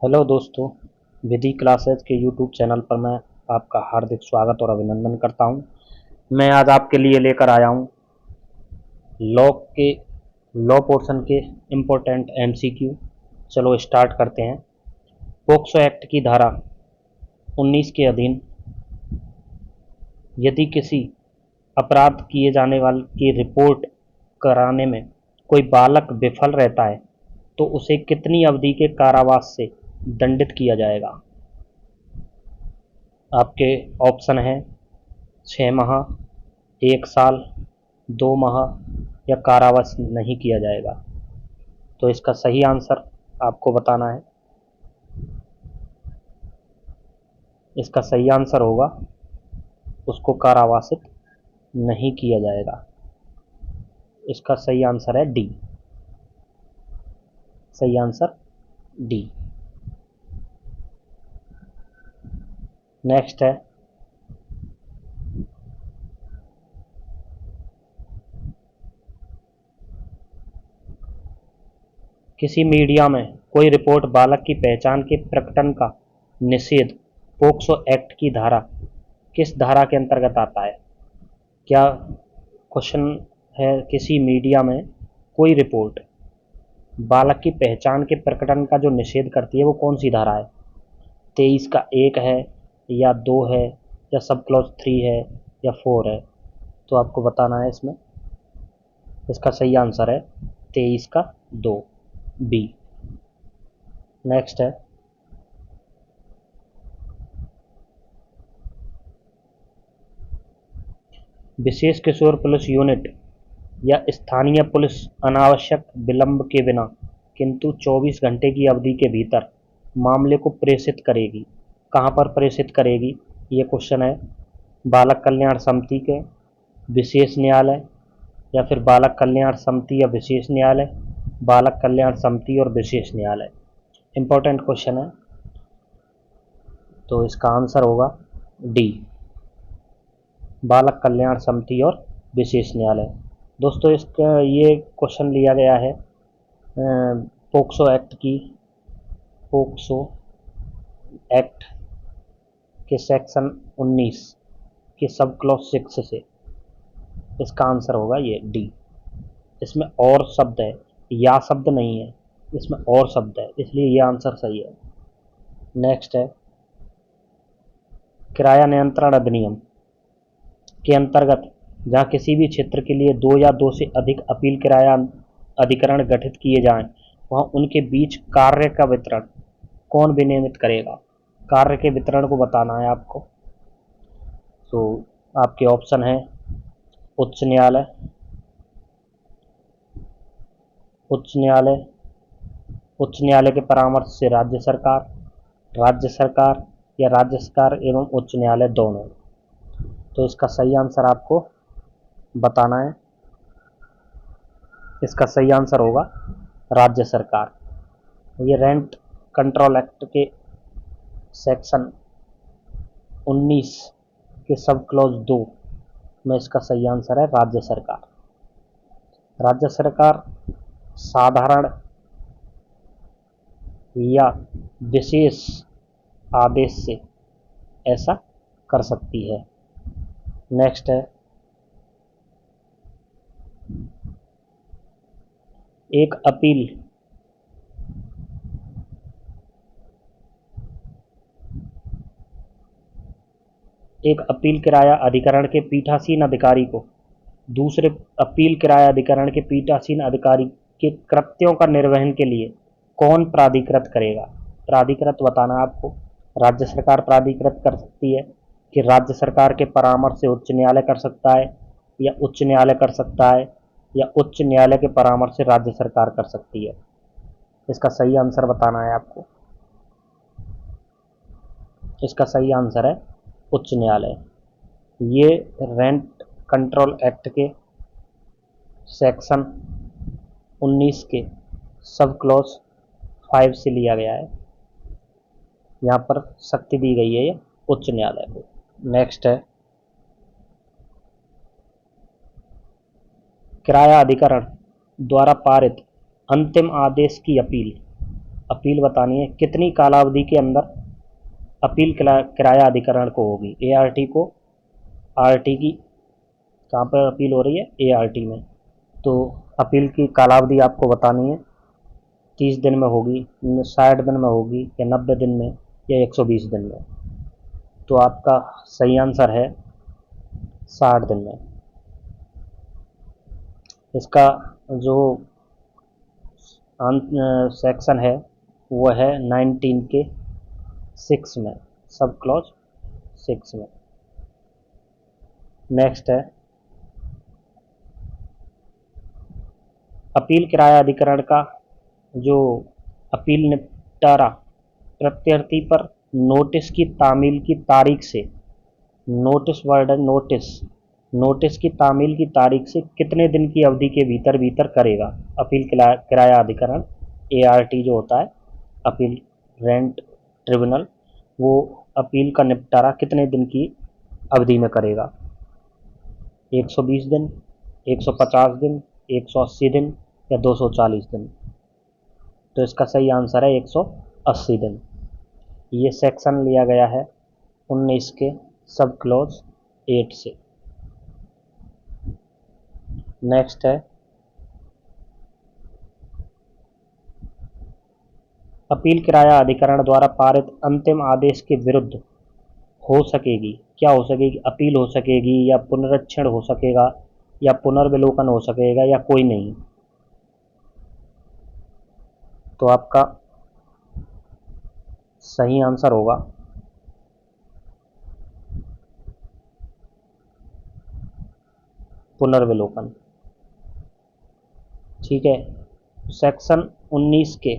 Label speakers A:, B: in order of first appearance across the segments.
A: Hello दोस्तों, विधि classes के YouTube channel पर मैं आपका हार्दिक स्वागत और अभिनंदन करता हूं। मैं आज आपके लिए लेकर आया हूं लॉ के लॉ पोर्शन के इम्पोर्टेंट एमसीक्यू। चलो स्टार्ट करते हैं। पोक्सो एक्ट की धारा 19 के अधीन यदि किसी अपराध किए जाने वाले की रिपोर्ट कराने में कोई बालक विफल रहता है तो उसे कितनी अवधि के कारावास से दंडित किया जाएगा? आपके ऑप्शन हैं 6 माह, 1 साल, 2 माह या कारावास नहीं किया जाएगा। तो इसका सही आंसर आपको बताना है। इसका सही आंसर होगा उसको कारावासित नहीं किया जाएगा। इसका सही आंसर है डी। सही आंसर डी। नेक्स्ट है किसी मीडिया में कोई रिपोर्ट बालक की पहचान के प्रकटन का निषेध पोक्सो एक्ट की धारा किस धारा के अंतर्गत आता है? क्या क्वेश्चन है, किसी मीडिया में कोई रिपोर्ट बालक की पहचान के प्रकटन का जो निषेध करती है वो कौन सी धारा है? 23 का 1 है या 2 है या सब क्लॉज 3 है या 4 है? तो आपको बताना है इसमें। इसका सही आंसर है 23 का 2, बी। नेक्स्ट है विशेष किशोर पुलिस यूनिट या स्थानीय पुलिस अनावश्यक विलंब के बिना किंतु 24 घंटे की अवधि के भीतर मामले को प्रेषित करेगी। कहाँ पर प्रेषित करेगी ये क्वेश्चन है। बालक कल्याण समिति के, विशेष न्यायालय या फिर बालक कल्याण समिति या विशेष न्यायालय, बालक कल्याण समिति और विशेष न्यायालय। इंपॉर्टेंट क्वेश्चन है, तो इसका आंसर होगा डी, बालक कल्याण समिति और विशेष न्यायालय। दोस्तों इसका ये क्वेश्चन लिया गया है पोक्सो एक्ट की, पोक्सो एक्ट के सेक्शन 19 के सब क्लॉज 6 से। इसका आंसर होगा ये डी। इसमें और शब्द है, या शब्द नहीं है, इसमें और शब्द है, इसलिए ये आंसर सही है। नेक्स्ट है किराया नियंत्रण अधिनियम के अंतर्गत जहां किसी भी क्षेत्र के लिए 2 या 2 से अधिक अपील किराया अधिकरण गठित किए जाएं वहां उनके बीच कार्य का वितरण कौन विनियमित करेगा? कार्य के वितरण को बताना है आपको। तो आपके ऑप्शन है उच्च न्यायालय, उच्च न्यायालय, उच्च न्यायालय के परामर्श से राज्य सरकार, राज्य सरकार या राज्य सरकार एवं उच्च न्यायालय दोनों। तो इसका सही आंसर आपको बताना है। इसका सही आंसर होगा राज्य सरकार। ये रेंट कंट्रोल एक्ट के सेक्शन 19 के सब क्लॉज 2 में इसका सही आंसर है राज्य सरकार। राज्य सरकार साधारण या विशेष आदेश से ऐसा कर सकती है। नेक्स्ट है एक अपील एक अपील किराया अधिकरण के पीठासीन अधिकारी को दूसरे अपील किराया अधिकरण के पीठासीन अधिकारी के कृत्यों का निर्वहन के लिए कौन प्राधिकृत करेगा? प्राधिकृत बताना आपको। राज्य सरकार प्राधिकृत कर सकती है कि राज्य सरकार के परामर्श से उच्च न्यायालय कर सकता है, या उच्च न्यायालय कर सकता है, या उच्च न्यायालय के परामर्श से राज्य सरकार कर सकती है। इसका सही आंसर बताना है आपको। इसका सही आंसर है उच्च न्यायालय। ये रेंट कंट्रोल एक्ट के सेक्शन 19 के सब क्लॉज 5 से लिया गया है। यहाँ पर शक्ति दी गई है ये उच्च न्यायालय को। नेक्स्ट है किराया अधिकरण द्वारा पारित अंतिम आदेश की अपील अपील बतानी है कितनी कालावधि के अंदर अपील किराया अधिकरण को होगी। एआरटी को, आरटी की कहाँ पर अपील हो रही है, एआरटी में। तो अपील की कालावधि आपको बतानी है, 30 दिन में होगी, 60 दिन में होगी, या 90 दिन में, या 120 दिन में। तो आपका सही आंसर है 60 दिन में। इसका जो सेक्शन है वो है 19 के 6 में, सब क्लॉज 6 में। नेक्स्ट है अपील किराया अधिकरण का जो अपील निपटारा प्रत्यर्थी पर नोटिस की तामील की तारीख से, नोटिस वर्ड है नोटिस, नोटिस की तामील की तारीख से कितने दिन की अवधि के भीतर भीतर करेगा अपील किराया अधिकरण। एआरटी जो होता है अपील रेंट ट्रिब्यूनल, वो अपील का निपटारा कितने दिन की अवधि में करेगा, 120 दिन, 150 दिन, 180 दिन, या 240 दिन। तो इसका सही आंसर है 180 दिन। ये सेक्शन लिया गया है 19 के सब क्लॉज 8 से। नेक्स्ट है अपील किराया अधिकरण द्वारा पारित अंतिम आदेश के विरुद्ध हो सकेगी, क्या हो सकेगी, अपील हो सकेगी, या पुनरीक्षण हो सकेगा, या पुनर्विलोकन हो सकेगा, या कोई नहीं। तो आपका सही आंसर होगा पुनर्विलोकन। ठीक है, सेक्शन 19 के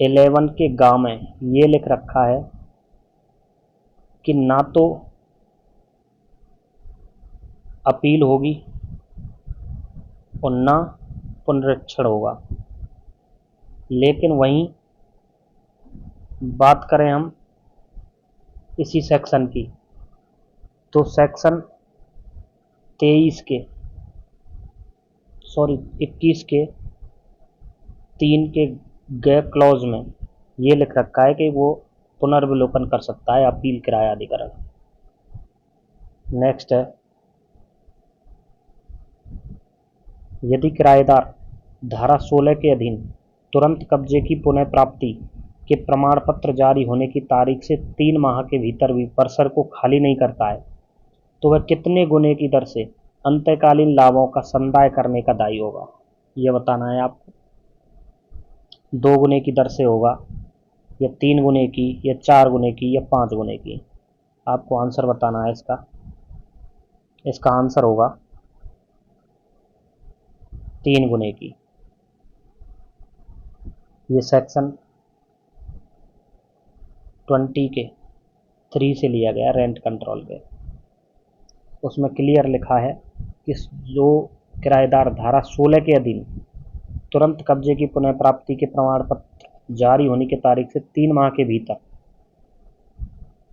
A: 11 के गा में ये लिख रखा है कि ना तो अपील होगी और ना पुनरीक्षण होगा। लेकिन वहीं बात करें हम इसी सेक्शन की, तो सेक्शन 21 के 3 के ग क्लॉज में ये लिख रखा है कि वो पुनर्विलोकन कर सकता है अपील किराया अधिकरण। नेक्स्ट है यदि किराएदार धारा 16 के अधीन तुरंत कब्जे की पुनः प्राप्ति के प्रमाण पत्र जारी होने की तारीख से 3 माह के भीतर भी परिसर को खाली नहीं करता है तो वह कितने गुने की दर से अंतःकालीन लाभों का संदाय करने का दायी होगा, यह बताना है आपको। 2 गुने की दर से होगा, या 3 गुने की, या 4 गुने की, या 5 गुने की। आपको आंसर बताना है इसका। इसका आंसर होगा 3 गुने की। ये सेक्शन 20 के 3 से लिया गया रेंट कंट्रोल पे। उसमें क्लियर लिखा है कि जो किराएदार धारा 16 के अधीन तुरंत कब्जे की पुनः प्राप्ति के प्रमाण पत्र जारी होने की तारीख से 3 माह के भीतर,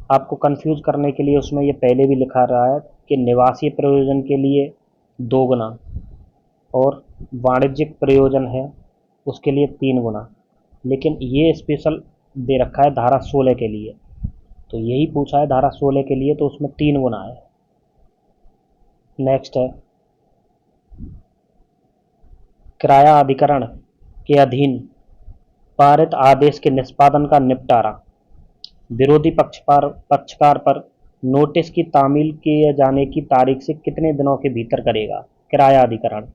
A: आपको कंफ्यूज करने के लिए उसमें ये पहले भी लिखा रहा है कि निवासीय प्रयोजन के लिए 2 गुना और वाणिज्यिक प्रयोजन है उसके लिए 3 गुना, लेकिन ये स्पेशल दे रखा है धारा 16 के लिए। तो यही पूछा है धारा 16 के लिए, तो उसमें 3 गुना है। नेक्स्ट है किराया अधिकरण के अधीन पारित आदेश के निष्पादन का निपटारा विरोधी पक्षकार पर नोटिस की तामील किए जाने की तारीख से कितने दिनों के भीतर करेगा किराया अधिकरण।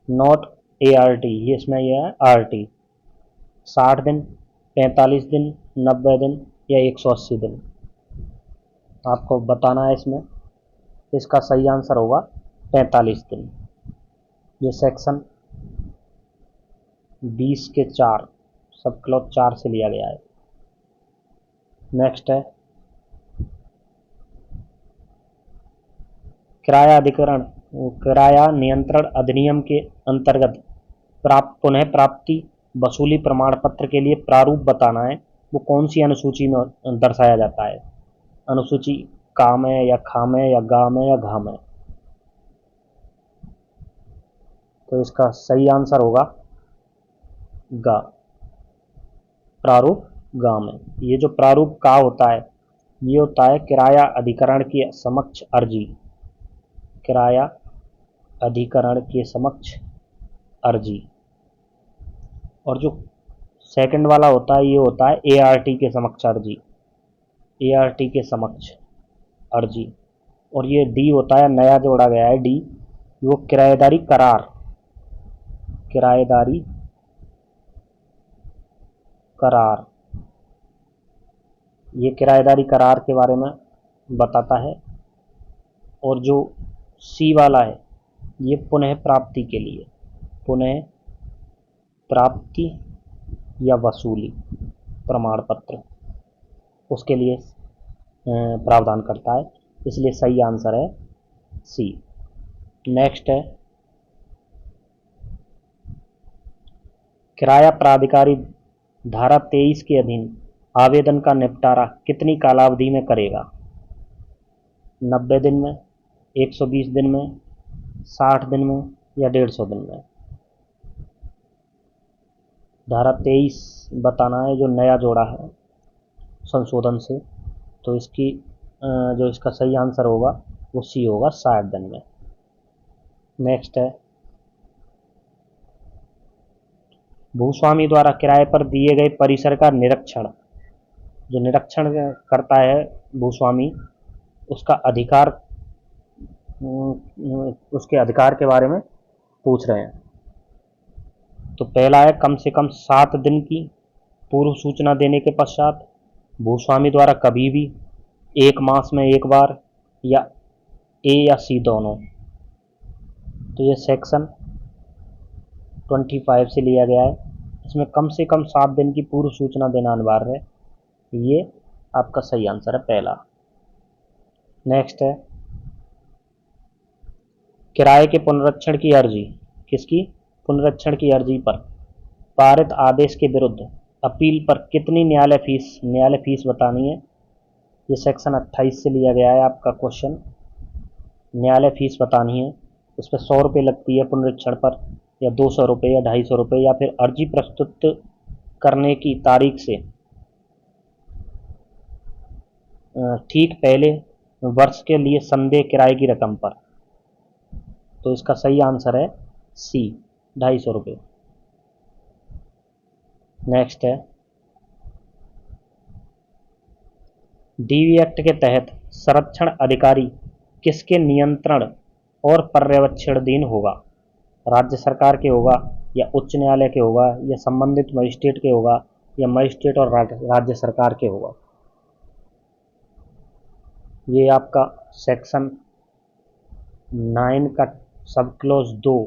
A: नॉट एआरटी, ये इसमें यह है आरटी। 60 दिन, 45 दिन, 90 दिन, या 180 दिन। आपको बताना है इसमें। इसका सही आंसर होगा 45 दिन। ये सेक्शन 20 के 4 सब क्लॉज 4 से लिया गया है। नेक्स्ट है किराया अधिकरण किराया नियंत्रण अधिनियम के अंतर्गत पुनः प्राप्ति वसूली प्रमाण पत्र के लिए प्रारूप बताना है। वो कौन सी अनुसूची में दर्शाया जाता है, अनुसूची का में, या खा में, या गा में, या घा में। तो इसका सही आंसर होगा गा। प्रारूप ग में। ये जो प्रारूप का होता है ये होता है किराया अधिकरण के समक्ष अर्जी, किराया अधिकरण के समक्ष अर्जी। और जो सेकंड वाला होता है ये होता है एआरटी के समक्ष अर्जी, एआरटी के समक्ष अर्जी। और ये डी होता है, नया जोड़ा गया है डी, वो किराएदारी करार, किराएदारी करार। ये किराएदारी करार के बारे में बताता है। और जो सी वाला है ये पुनः प्राप्ति के लिए, पुनः प्राप्ति या वसूली प्रमाण पत्र उसके लिए प्रावधान करता है, इसलिए सही आंसर है सी। नेक्स्ट है किराया प्राधिकारी धारा 23 के अधीन आवेदन का निपटारा कितनी कालावधि में करेगा? 90 दिन में, 120 दिन में, 60 दिन में या 150 दिन में? धारा 23 बताना है जो नया जोड़ा है संशोधन से, तो इसकी जो इसका सही आंसर होगा वो सी होगा, 60 दिन में। नेक्स्ट है भूस्वामी द्वारा किराए पर दिए गए परिसर का निरीक्षण, जो निरीक्षण करता है भूस्वामी उसका अधिकार, उसके अधिकार के बारे में पूछ रहे हैं। तो पहला है कम से कम 7 दिन की पूर्व सूचना देने के पश्चात, भूस्वामी द्वारा कभी भी, 1 मास में एक बार, या ए या सी दोनों। तो ये सेक्शन 25 से लिया गया है, इसमें कम से कम 7 दिन की पूर्व सूचना देना अनिवार्य है, ये आपका सही आंसर है पहला। नेक्स्ट है किराए के पुनरीक्षण की अर्जी, किसकी? पुनरीक्षण की अर्जी पर पारित आदेश के विरुद्ध अपील पर कितनी न्यायालय फीस बतानी है? ये सेक्शन 28 से लिया गया है आपका क्वेश्चन। न्यायालय फीस बतानी है, उस पर 100 रुपये लगती है पुनरीक्षण पर, या 200 रुपये या 250 रुपये, या फिर अर्जी प्रस्तुत करने की तारीख से ठीक पहले वर्ष के लिए संदेह किराए की रकम पर। तो इसका सही आंसर है सी, 250 रुपये। नेक्स्ट है डीवी एक्ट के तहत संरक्षण अधिकारी किसके नियंत्रण और पर्यवेक्षणाधीन होगा? राज्य सरकार के होगा, या उच्च न्यायालय के होगा, या संबंधित मजिस्ट्रेट के होगा, या मजिस्ट्रेट और राज्य सरकार के होगा? ये आपका सेक्शन 9 का सब क्लोज 2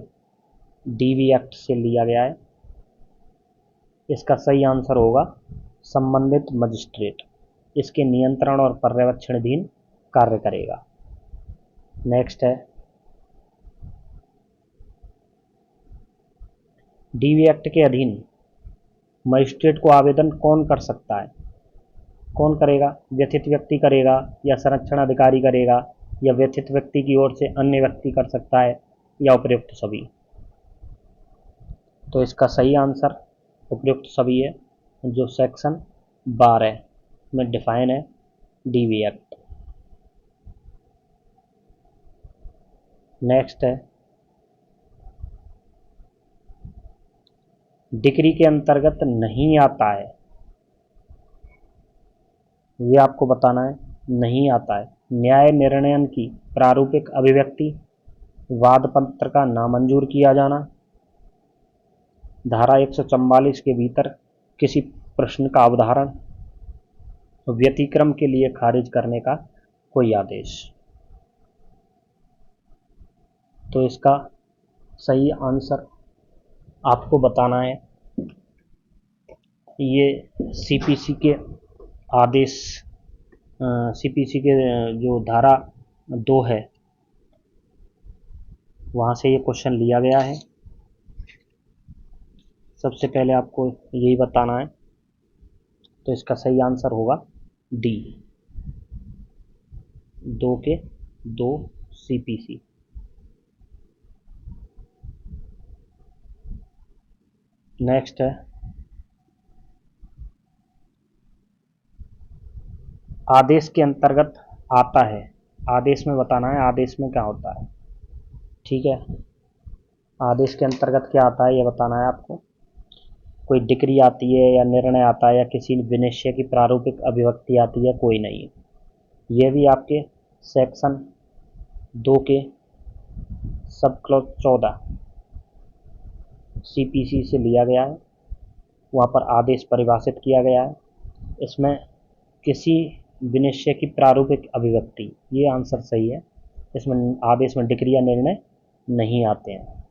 A: डीवी एक्ट से लिया गया है, इसका सही आंसर होगा संबंधित मजिस्ट्रेट, इसके नियंत्रण और पर्यवेक्षणाधीन कार्य करेगा। नेक्स्ट है डीवी एक्ट के अधीन मजिस्ट्रेट को आवेदन कौन कर सकता है? कौन करेगा? व्यथित व्यक्ति करेगा, या संरक्षण अधिकारी करेगा, या व्यथित व्यक्ति की ओर से अन्य व्यक्ति कर सकता है, या उपयुक्त सभी? तो इसका सही आंसर उपयुक्त सभी है, जो सेक्शन 12 में डिफाइन है डीवी एक्ट। नेक्स्ट है डिक्री के अंतर्गत नहीं आता है, ये आपको बताना है, नहीं आता है न्याय निर्णयन की प्रारूपिक अभिव्यक्ति, वाद पत्र का नामंजूर किया जाना, धारा 144 के भीतर किसी प्रश्न का अवधारण, व्यतिक्रम के लिए खारिज करने का कोई आदेश। तो इसका सही आंसर आपको बताना है, ये सीपीसी के आदेश, सीपीसी के जो धारा 2 है वहाँ से ये क्वेश्चन लिया गया है। सबसे पहले आपको यही बताना है, तो इसका सही आंसर होगा डी, 2 के 2 सीपीसी। नेक्स्ट है आदेश के अंतर्गत आता है। आदेश में बताना है आदेश में क्या होता है। ठीक है, आदेश के अंतर्गत क्या आता है ये बताना है आपको। कोई डिक्री आती है या निर्णय आता है या किसी विनिश्चय की प्रारूपिक अभिव्यक्ति आती है, कोई नहीं है। ये भी आपके सेक्शन 2 के सब क्लॉज 14 सीपीसी से लिया गया है। वहाँ पर आदेश परिभाषित किया गया है। इसमें किसी विनिश्चय की प्रारूपिक अभिव्यक्ति, ये आंसर सही है। इसमें आदेश में डिक्री या निर्णय नहीं आते हैं।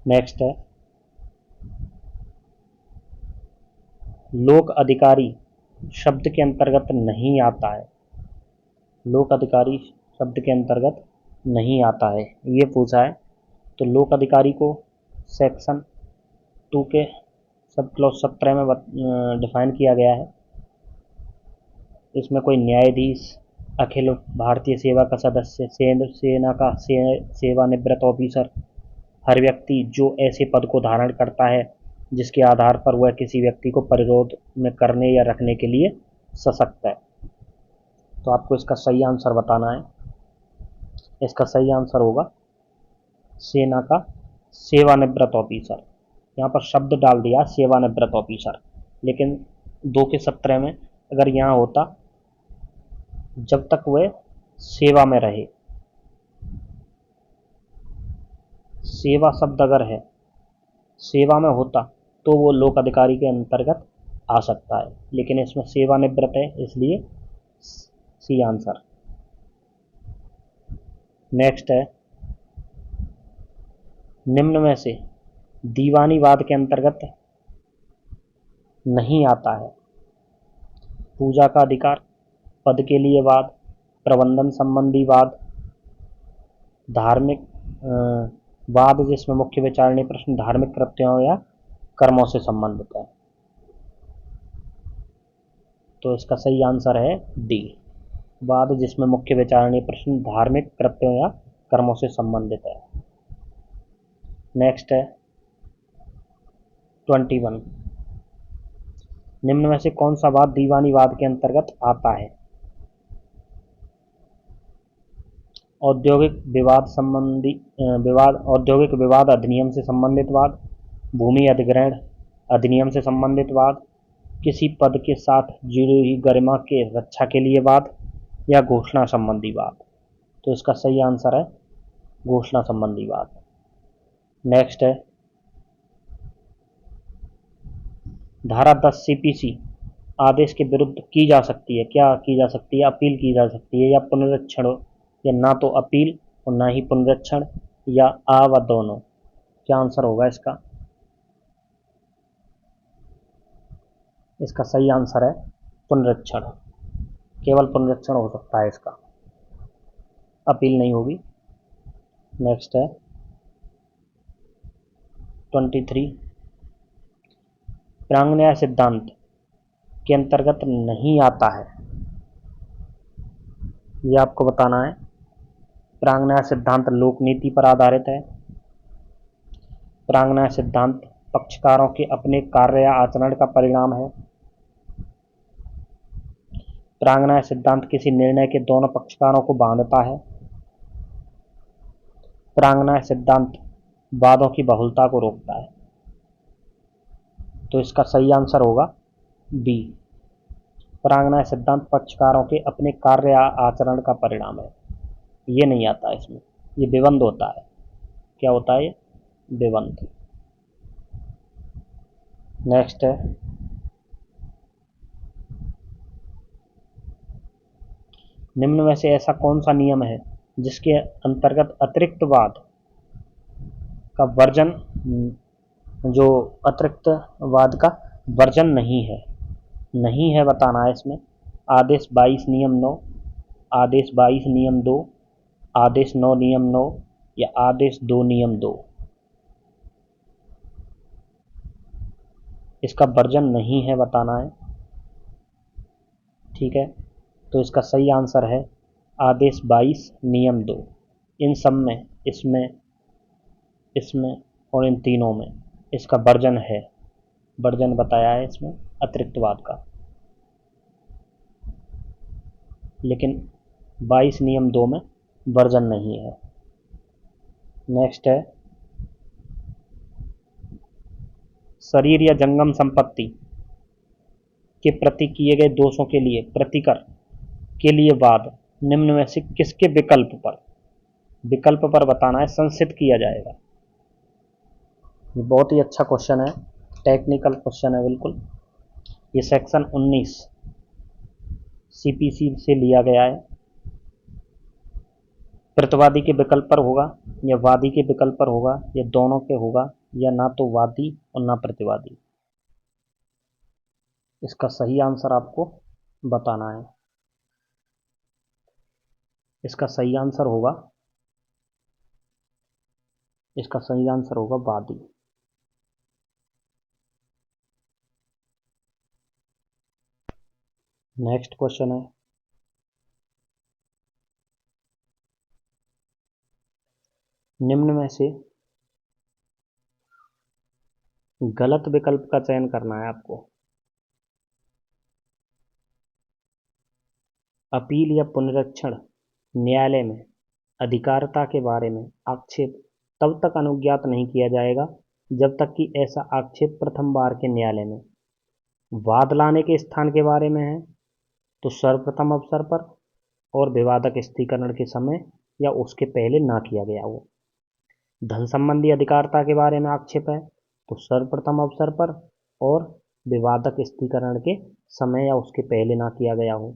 A: नेक्स्ट है, लोक अधिकारी शब्द के अंतर्गत नहीं आता है। लोक अधिकारी शब्द के अंतर्गत नहीं आता है, ये पूछा है। तो लोक अधिकारी को सेक्शन 2 के सब क्लॉज 17 में डिफाइन किया गया है। इसमें कोई न्यायाधीश, अखिल भारतीय सेवा का सदस्य, सेना का सेवानिवृत्त ऑफिसर, हर व्यक्ति जो ऐसे पद को धारण करता है जिसके आधार पर वह किसी व्यक्ति को परिरोध में करने या रखने के लिए सशक्त है। तो आपको इसका सही आंसर बताना है। इसका सही आंसर होगा सेना का सेवानिवृत्त ऑफिसर। यहाँ पर शब्द डाल दिया सेवानिवृत्त ऑफिसर, लेकिन 2 के 17 में अगर यहाँ होता जब तक वह सेवा में रहे, सेवा शब्द अगर है, सेवा में होता तो वो लोक अधिकारी के अंतर्गत आ सकता है, लेकिन इसमें सेवानिवृत्त है, इसलिए सी आंसर। नेक्स्ट है, निम्न में से दीवानीवाद के अंतर्गत नहीं आता है। पूजा का अधिकार, पद के लिए वाद, प्रबंधन संबंधी वाद, धार्मिक वाद जिसमें मुख्य विचारणीय प्रश्न धार्मिक कृत्यों या कर्मों से संबंधित है। तो इसका सही आंसर है डी, वाद जिसमें मुख्य विचारणीय प्रश्न धार्मिक कृत्यों या कर्मों से संबंधित है। नेक्स्ट है 21, निम्न में से कौन सा वाद दीवानीवाद के अंतर्गत आता है। औद्योगिक विवाद अधिनियम से संबंधित वाद, भूमि अधिग्रहण अधिनियम से संबंधित वाद, किसी पद के साथ जुड़ी हुई गरिमा के रक्षा के लिए वाद, या घोषणा संबंधी वाद। तो इसका सही आंसर है घोषणा संबंधी वाद। नेक्स्ट है, धारा 10 सीपीसी आदेश के विरुद्ध की जा सकती है। क्या की जा सकती है? अपील की जा सकती है या पुनरीक्षण, या ना तो अपील और ना ही पुनरीक्षण, या आ व दोनों। क्या आंसर होगा इसका? इसका सही आंसर है पुनरीक्षण। केवल पुनरीक्षण हो सकता है इसका, अपील नहीं होगी। नेक्स्ट है 23, प्रांगन्याय सिद्धांत के अंतर्गत नहीं आता है, यह आपको बताना है। प्रांगन्याय सिद्धांत लोकनीति पर आधारित है। प्रांगन्याय सिद्धांत पक्षकारों के अपने कार्य या आचरण का परिणाम है। प्रांगन्याय सिद्धांत किसी निर्णय के दोनों पक्षकारों को बांधता है। प्रांगन्याय सिद्धांत वादों की बहुलता को रोकता है। तो इसका सही आंसर होगा बी, प्रांगन्याय सिद्धांत पक्षकारों के अपने कार्य या आचरण का परिणाम है। ये नहीं आता इसमें, ये विबंध होता है। क्या होता है? ये विबंध। नेक्स्ट है, निम्न में से ऐसा कौन सा नियम है जिसके अंतर्गत अतिरिक्त वाद का वर्जन, जो अतिरिक्त वाद का वर्जन नहीं है बताना है इसमें। आदेश 22 नियम 9, आदेश 22 नियम 2, आदेश 9 नियम 9, या आदेश 2 नियम 2। इसका वर्जन नहीं है बताना है। ठीक है, तो इसका सही आंसर है आदेश 22 नियम 2। इन सब में, इसमें और इन तीनों में इसका वर्जन है, वर्जन बताया है इसमें अतिरिक्तवाद का। लेकिन 22 नियम 2 में वर्जन नहीं है। नेक्स्ट है, शरीर या जंगम संपत्ति के प्रति किए गए दोषों के लिए प्रतिकर के लिए वाद निम्न में से किसके विकल्प पर बताना है, संसिद्ध किया जाएगा। ये बहुत ही अच्छा क्वेश्चन है, टेक्निकल क्वेश्चन है बिल्कुल। ये सेक्शन 19 सीपीसी से लिया गया है। प्रतिवादी के विकल्प पर होगा या वादी के विकल्प पर होगा या दोनों के होगा या ना तो वादी और ना प्रतिवादी। इसका सही आंसर आपको बताना है। इसका सही आंसर होगा वादी। नेक्स्ट क्वेश्चन है, निम्न में से गलत विकल्प का चयन करना है आपको। अपील या पुनरीक्षण न्यायालय में अधिकारिता के बारे में आक्षेप तब तक अनुज्ञात नहीं किया जाएगा जब तक कि ऐसा आक्षेप प्रथम बार के न्यायालय में वाद लाने के स्थान के बारे में है तो सर्वप्रथम अवसर पर और विवादक स्थिरीकरण के समय या उसके पहले ना किया गया हो। धन संबंधी अधिकारिता के बारे में आक्षेप है तो सर्वप्रथम अवसर पर और विवादक स्थिरीकरण के समय या उसके पहले ना किया गया हो।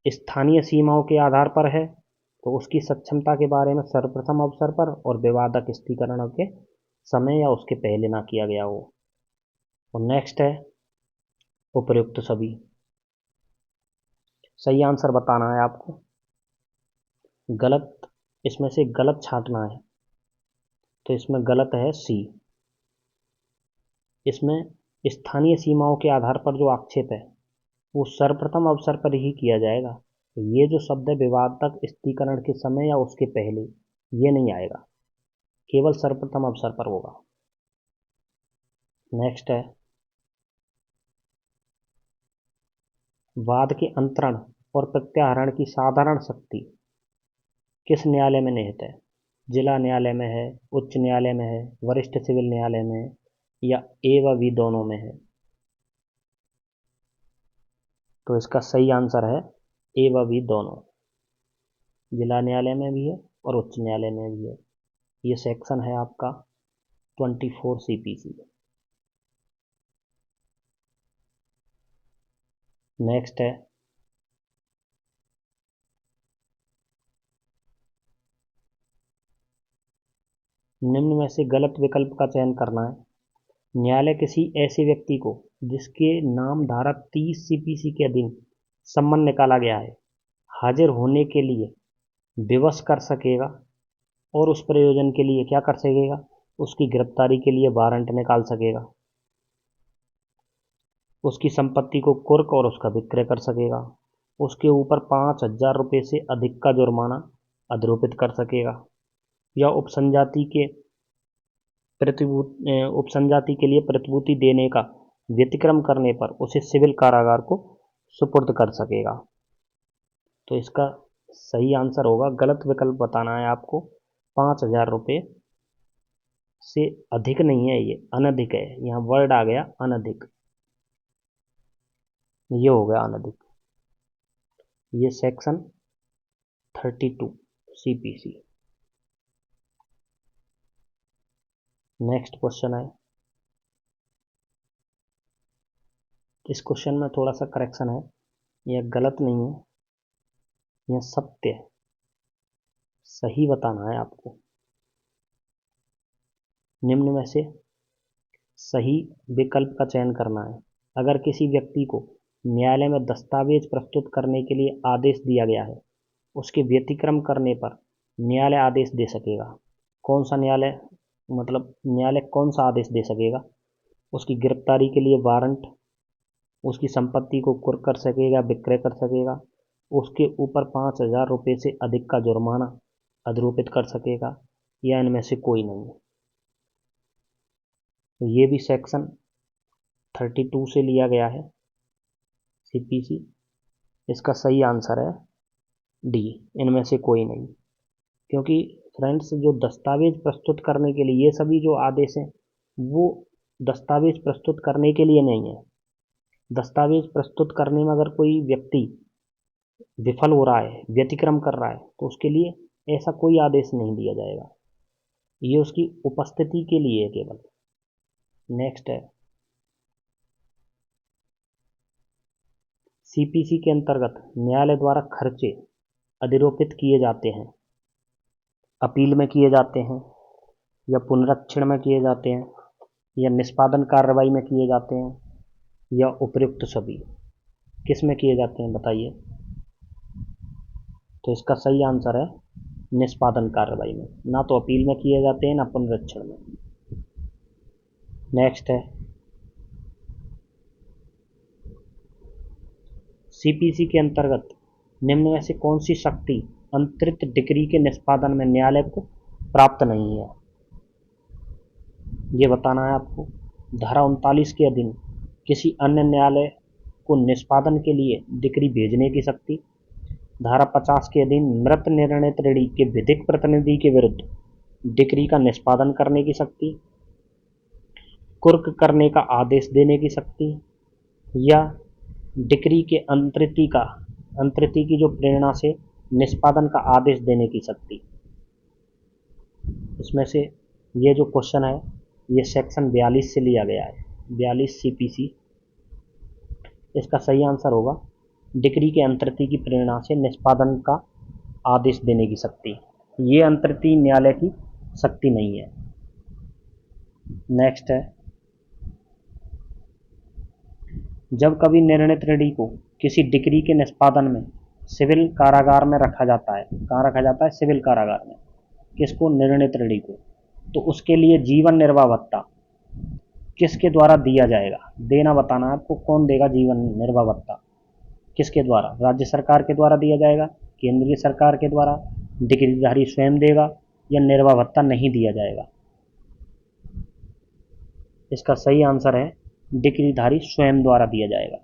A: स्थानीय सीमाओं के आधार पर है तो उसकी सक्षमता के बारे में सर्वप्रथम अवसर पर और विवादक स्थिरीकरण के समय या उसके पहले ना किया गया हो। और नेक्स्ट है, उपर्युक्त सभी। सही आंसर बताना है आपको। गलत, इसमें से गलत छांटना है तो इसमें गलत है सी। इसमें स्थानीय सीमाओं के आधार पर जो आक्षेप है वो सर्वप्रथम अवसर पर ही किया जाएगा। तो ये जो शब्द है विवादक स्थिरीकरण के समय या उसके पहले, ये नहीं आएगा, केवल सर्वप्रथम अवसर पर होगा। नेक्स्ट है, वाद के अंतरण और प्रत्याहरण की साधारण शक्ति किस न्यायालय में निहित है? जिला न्यायालय में है, उच्च न्यायालय में है, वरिष्ठ सिविल न्यायालय में है या ए व बी दोनों में है? तो इसका सही आंसर है ए व बी दोनों। जिला न्यायालय में भी है और उच्च न्यायालय में भी है। ये सेक्शन है आपका 24 सीपीसी। नेक्स्ट है, निम्न में से गलत विकल्प का चयन करना है। न्यायालय किसी ऐसे व्यक्ति को जिसके नाम धारा 30 सीपीसी के अधीन सम्मन निकाला गया है हाजिर होने के लिए विवश कर सकेगा और उस प्रयोजन के लिए क्या कर सकेगा, उसकी गिरफ्तारी के लिए वारंट निकाल सकेगा, उसकी संपत्ति को कुर्क और उसका विक्रय कर सकेगा, उसके ऊपर 5,000 रुपये से अधिक का जुर्माना अधिरोपित कर सकेगा या उपसंजाति के लिए प्रतिभूति देने का व्यतिक्रम करने पर उसे सिविल कारागार को सुपुर्द कर सकेगा। तो इसका सही आंसर होगा, गलत विकल्प बताना है आपको। 5,000 रुपये से अधिक नहीं है, ये अनधिक है, यहाँ वर्ड आ गया अनधिक, ये हो गया अनधिक। ये सेक्शन 32 सीपीसी। नेक्स्ट क्वेश्चन है, इस क्वेश्चन में थोड़ा सा करेक्शन है, यह गलत नहीं है, यह सत्य है, सही बताना है आपको। निम्न में से सही विकल्प का चयन करना है। अगर किसी व्यक्ति को न्यायालय में दस्तावेज प्रस्तुत करने के लिए आदेश दिया गया है उसके व्यतिक्रम करने पर न्यायालय आदेश दे सकेगा। कौन सा न्यायालय, मतलब न्यायालय कौन सा आदेश दे सकेगा? उसकी गिरफ्तारी के लिए वारंट, उसकी संपत्ति को कुर्क कर सकेगा, विक्रय कर सकेगा, उसके ऊपर 5,000 रुपये से अधिक का जुर्माना अधिरोपित कर सकेगा या इनमें से कोई नहीं है। तो ये भी सेक्शन 32 से लिया गया है सीपीसी। इसका सही आंसर है डी, इनमें से कोई नहीं। क्योंकि फ्रेंड्स जो दस्तावेज प्रस्तुत करने के लिए ये सभी जो आदेश हैं वो दस्तावेज प्रस्तुत करने के लिए नहीं है। दस्तावेज प्रस्तुत करने में अगर कोई व्यक्ति विफल हो रहा है, व्यतिक्रम कर रहा है, तो उसके लिए ऐसा कोई आदेश नहीं दिया जाएगा। ये उसकी उपस्थिति के लिए है केवल। नेक्स्ट है, सीपीसी के अंतर्गत न्यायालय द्वारा खर्चे अधिरोपित किए जाते हैं, अपील में किए जाते हैं, या पुनरीक्षण में किए जाते हैं, या निष्पादन कार्रवाई में किए जाते हैं, या उपयुक्त सभी। किस में किए जाते हैं बताइए। तो इसका सही आंसर है निष्पादन कार्रवाई में। ना तो अपील में किए जाते हैं, ना पुनरीक्षण में। नेक्स्ट है, सीपीसी के अंतर्गत निम्न में से कौन सी शक्ति अंतरित डिक्री के निष्पादन में न्यायालय को प्राप्त नहीं है, ये बताना है आपको। धारा 39 के अधीन किसी अन्य न्यायालय को निष्पादन के लिए डिक्री भेजने की शक्ति। धारा 50 के अधीन मृत निर्णित ऋणी के विधिक प्रतिनिधि के विरुद्ध डिक्री का निष्पादन करने की शक्ति। कुर्क करने का आदेश देने की शक्ति, या डिक्री के अंतरिति की जो प्रेरणा से निष्पादन का आदेश देने की शक्ति। इसमें से ये जो क्वेश्चन है ये सेक्शन 42 से लिया गया है, 42 सीपीसी। इसका सही आंसर होगा डिक्री के अंतरिति की प्रेरणा से निष्पादन का आदेश देने की शक्ति। ये अंतरिति न्यायालय की शक्ति नहीं है। नेक्स्ट है, जब कभी निर्णित ऋणी को किसी डिक्री के निष्पादन में सिविल कारागार में रखा जाता है, कहाँ रखा जाता है, सिविल कारागार में, किसको, निर्णित ऋणी को, तो उसके लिए जीवन निर्वाह भत्ता किसके द्वारा दिया जाएगा, देना बताना है आपको। कौन देगा जीवन निर्वाह भत्ता, किसके द्वारा, राज्य सरकार के द्वारा दिया जाएगा, केंद्रीय सरकार के द्वारा, डिक्रीधारी स्वयं देगा, या निर्वाह भत्ता नहीं दिया जाएगा। इसका सही आंसर है डिक्रीधारी स्वयं द्वारा दिया जाएगा।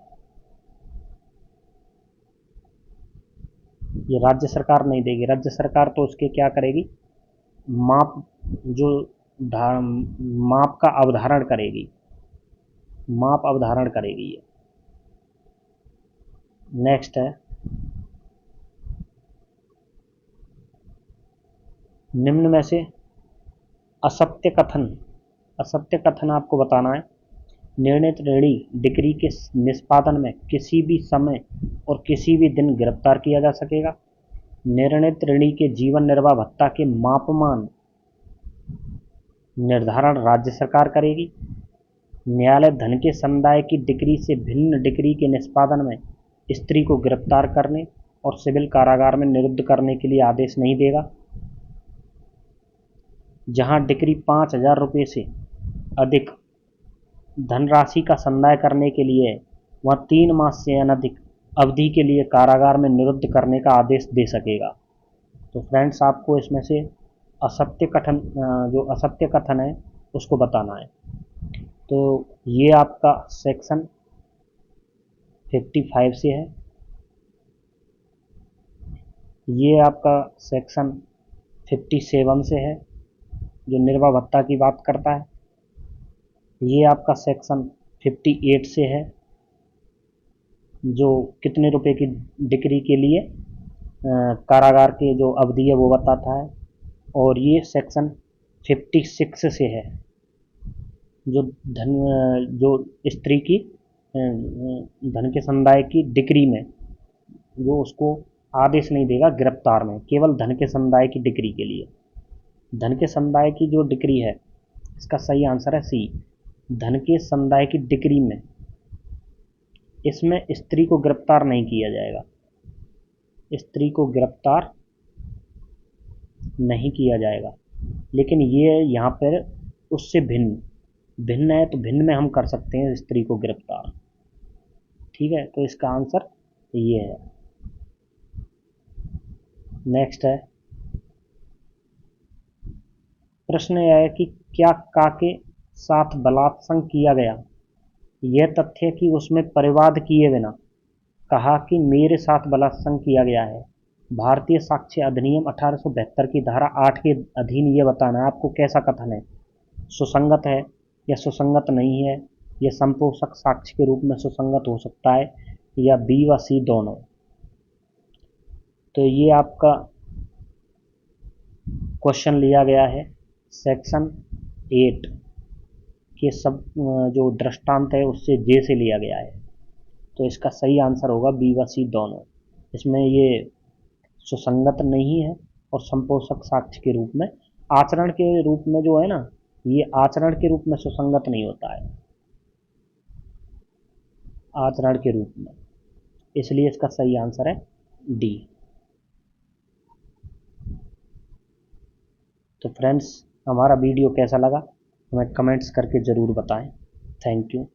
A: ये राज्य सरकार नहीं देगी। राज्य सरकार तो उसके क्या करेगी, माप जो माप का अवधारण करेगी, माप अवधारण करेगी ये। नेक्स्ट है, निम्न में से असत्य कथन आपको बताना है। निर्णित ऋणी डिक्री के निष्पादन में किसी भी समय और किसी भी दिन गिरफ्तार किया जा सकेगा। निर्णित ऋणी के जीवन निर्वाह भत्ता के मापमान निर्धारण राज्य सरकार करेगी। न्यायालय धन के समुदाय की डिक्री से भिन्न डिक्री के निष्पादन में स्त्री को गिरफ्तार करने और सिविल कारागार में निरुद्ध करने के लिए आदेश नहीं देगा। जहां डिक्री 5,000 रुपये से अधिक धनराशि का संदाय करने के लिए वह 3 मास से अनधिक अवधि के लिए कारागार में निरुद्ध करने का आदेश दे सकेगा। तो फ्रेंड्स आपको इसमें से जो असत्य कथन है उसको बताना है। तो ये आपका सेक्शन 55 से है, ये आपका सेक्शन 57 से है जो निर्वाह भत्ता की बात करता है, ये आपका सेक्शन 58 से है जो कितने रुपए की डिक्री के लिए कारागार की जो अवधि है वो बताता है, और ये सेक्शन 56 से है जो स्त्री की धन के समुदाय की डिक्री में जो उसको आदेश नहीं देगा गिरफ्तार में, केवल धन के समुदाय की डिक्री के लिए। धन के समुदाय की जो डिक्री है इसका सही आंसर है सी, धन के समुदाय की डिक्री में, इसमें स्त्री को गिरफ्तार नहीं किया जाएगा, स्त्री को गिरफ्तार नहीं किया जाएगा। लेकिन ये यहाँ पर उससे भिन्न है, तो भिन्न में हम कर सकते हैं स्त्री को गिरफ्तार। ठीक है, तो इसका आंसर ये है। नेक्स्ट है, प्रश्न यह है कि क्या का के साथ बलात्संग किया गया, यह तथ्य कि उसमें परिवाद किए बिना कहा कि मेरे साथ बलात्संग किया गया है, भारतीय साक्ष्य अधिनियम 1872 की धारा 8 के अधीन ये बताना है आपको कैसा कथन है, सुसंगत है या सुसंगत नहीं है, या संपोषक साक्ष्य के रूप में सुसंगत हो सकता है, या बी व सी दोनों। तो ये आपका क्वेश्चन लिया गया है सेक्शन 8 के सब जो दृष्टांत है उससे जे से लिया गया है। तो इसका सही आंसर होगा बी व सी दोनों। इसमें ये सुसंगत नहीं है और संपोषक साक्ष्य के रूप में, आचरण के रूप में जो है ना, ये आचरण के रूप में सुसंगत नहीं होता है, आचरण के रूप में, इसलिए इसका सही आंसर है डी। तो फ्रेंड्स, हमारा वीडियो कैसा लगा हमें कमेंट्स करके ज़रूर बताएं। Thank you.